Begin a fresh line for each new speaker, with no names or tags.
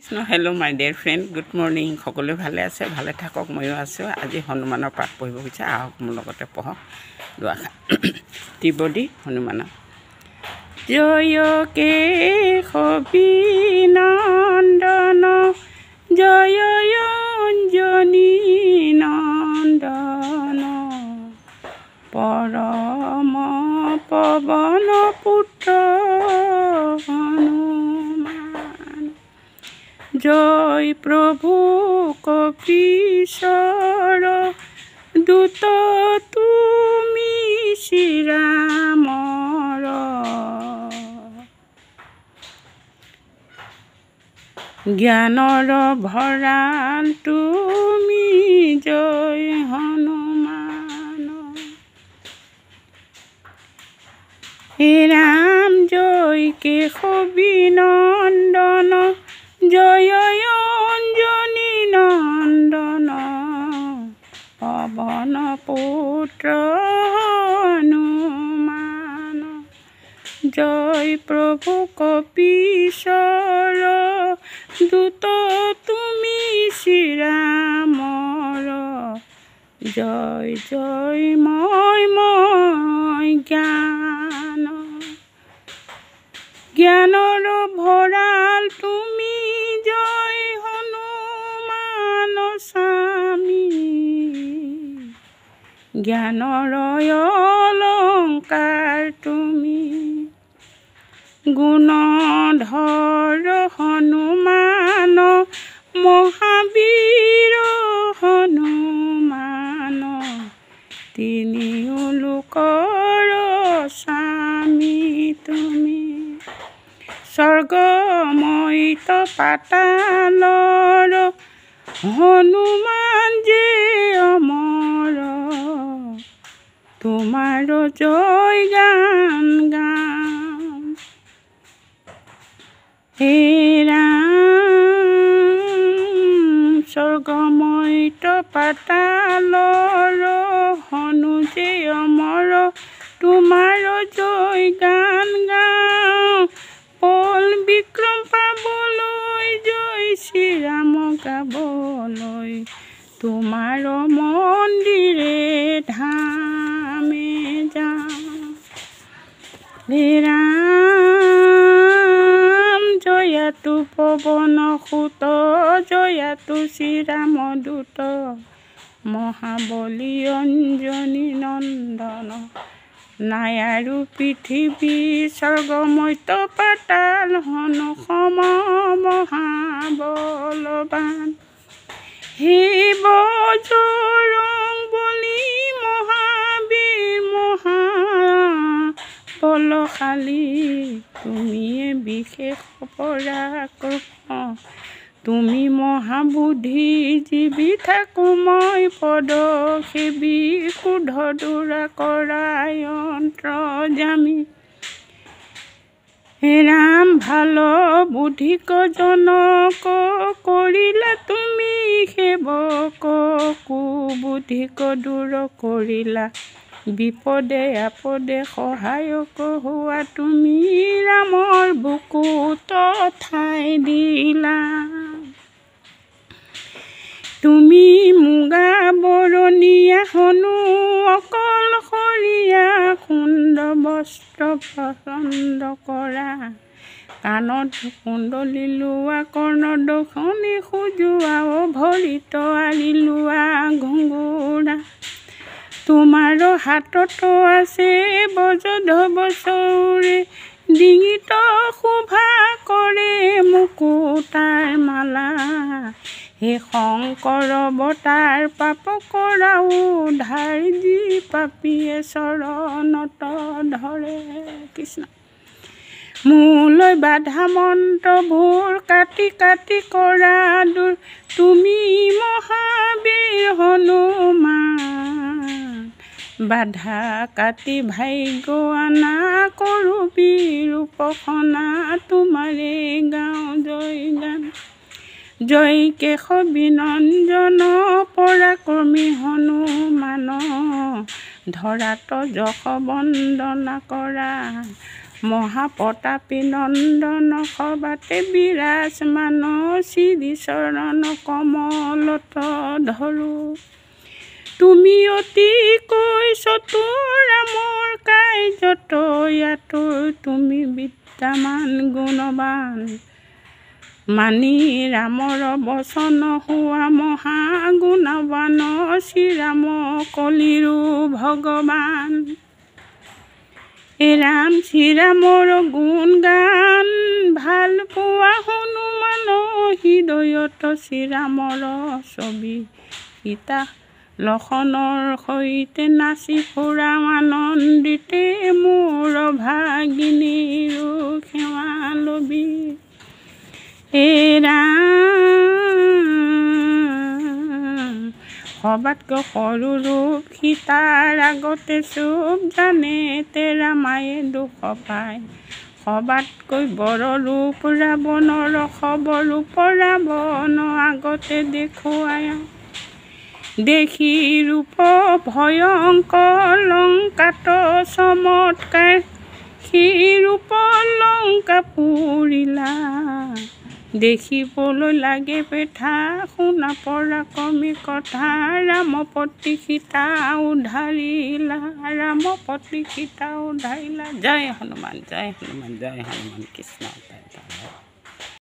Hello' মাই dear friend, good morning. সকলোৱে ভালে আছে? ভালে থাকক, ময়ো আছোঁ। আজি হনুমানৰ পাঠ পঢ়িব গৈছে, আহক মোৰ লগতে পঢ়ক দুআষাৰ। ত্ৰিপদী হনুমানৰ। জয় কেশৱী নন্দন, জয় অঞ্জনী নন্দন, পৰম পৱন পুত্ৰ হনুমান। জয় প্ৰভু কপীশ্বৰ, দূত তুমি শ্ৰীৰামৰ। জ্ঞানৰ ভঁৰাল তুমি জয় হনুমান। হে ৰাম জয় কেশৱী নন্দন, জয় অঞ্জনী নন্দন, পৱন পুত্ৰ হনুমান। জয় প্ৰভু কপীশ্বৰ, দূত তুমি শ্ৰীৰামৰ। জয় জয় মই জ্ঞান, জ্ঞানৰ ভঁৰাল তুমি জয় হনুমান স্বামী। জ্ঞানৰ অলংকাৰ তুমি, গুণধৰ হনুমান, মহাবীৰ হনুমান, তিনিও লোকৰ স্বামী তুমি। স্বৰ্গময়িত পাতালৰ হনুমান যে অমৰ, তোমাৰ জয় গান গাম। হে ৰাম স্বৰ্গময়িত পাতালৰ হনু যে অমৰ, তোমাৰ জয় গান গাওঁ। পল বিক্ৰম পাবলৈ, জয় শ্ৰীৰাম গাবলৈ, তোমাৰ মন্দিৰে ধামে যাওঁ। হে ৰাম জয়াতু পৱন সুত, জয়াতু শ্ৰীৰাম দূত, মহাবলী অঞ্জনী নন্দন, নাই আৰু পৃথিৱী স্বৰ্গময়িত পাতাল হনু সম মহাবলৱান। হে বজৰংবলী মহাবীৰ মহাবলশালী, তুমিয়ে বিশেষ পৰাক্ৰম, তুমি মহাবুদ্ধি। জীৱি থাকোঁ মই পদ সেবি, ক্ৰোধ দূৰা কৰাই অন্তৰ্যামী। হে ৰাম ভাল বুদ্ধিক জনক কৰিলা তুমি সেৱক, কুবুদ্ধিক দূৰ কৰিলা, বিপদে আপদে সহায়ক হোৱা তুমি। ৰামৰ বুকুত ঠাই দিলা, তুমি মুগা বৰণীয়া হনু অকলশৰীয়া, সুন্দৰ বস্ত্ৰ পচন্দ কৰা, কাণত কুণ্ডলী লোৱা, কৰ্ণত খনি সুজোৱা, ভৰিত আৰি লোৱা ঘুংগুৰা। তোমাৰ হাতত আছে বজ্ৰধ্বজ চৌৰে, ডিঙিত শোভা কৰে মুকুতাৰ মালা। হে শংকৰ অৱতাৰ পাপ কৰা উদ্ধাৰ, যি পাপীয়ে চৰণত ধৰে। কৃষ্ণ মোলৈ বাধা মন্ত্ৰবোৰ কাটি কাটি কৰা দূৰ, তুমি মহাবীৰ হনুমান। বাধা কাটি ভাগ্য আনা, কৰোঁ বীৰ উপাসনা, তোমাৰে গাওঁ জয় গান। জয় কেশৱী নন্দন পৰাক্ৰমী হনুমান, ধৰাত যশ বন্দনা কৰা, মহাপ্ৰতাপী নন্দন সবাতে বিৰাজমান শ্ৰী চৰণ কমলত ধৰো তুমি অতিকৈ চতুৰ ৰামৰ কাৰ্যত ইয়াতো তুমি বিদ্যমান গুণৱান মানি ৰামৰ বচন হোৱা মহাগুণৱান শ্ৰীৰাম কলিৰো ভগৱান ৰাম শ্ৰীৰামৰ গুণ গান ভাল পোৱা হনুমান হৃদয়ত শ্ৰীৰামৰ ছবি সীতা লক্ষণৰ সৈতে নাচি ফুৰা আনন্দিতে মোৰ ভাগিনীৰ সেৱা লবি ৰাম সবাতকৈ সৰু ৰূপ সীতাৰ আগতে চুপ জানে তেৰা মায়ে দুখ পায় সবাতকৈ বড় ৰূপ ৰাৱণৰ ৰূপ ৰাৱণ আগতে দেখুৱায় দেখি ৰূপ ভয়ংকৰ লংকাত চমৎকাৰ সি ৰূপ লংকা পুৰিলা দেখিবলৈ লাগে পেঠা শুনা পৰা কমি কথা ৰামপতি সীতা উদ্ধাৰিলা ৰামপতি সীতা উদ্ধাৰিলা জয় হনুমান কৃষ্ণ।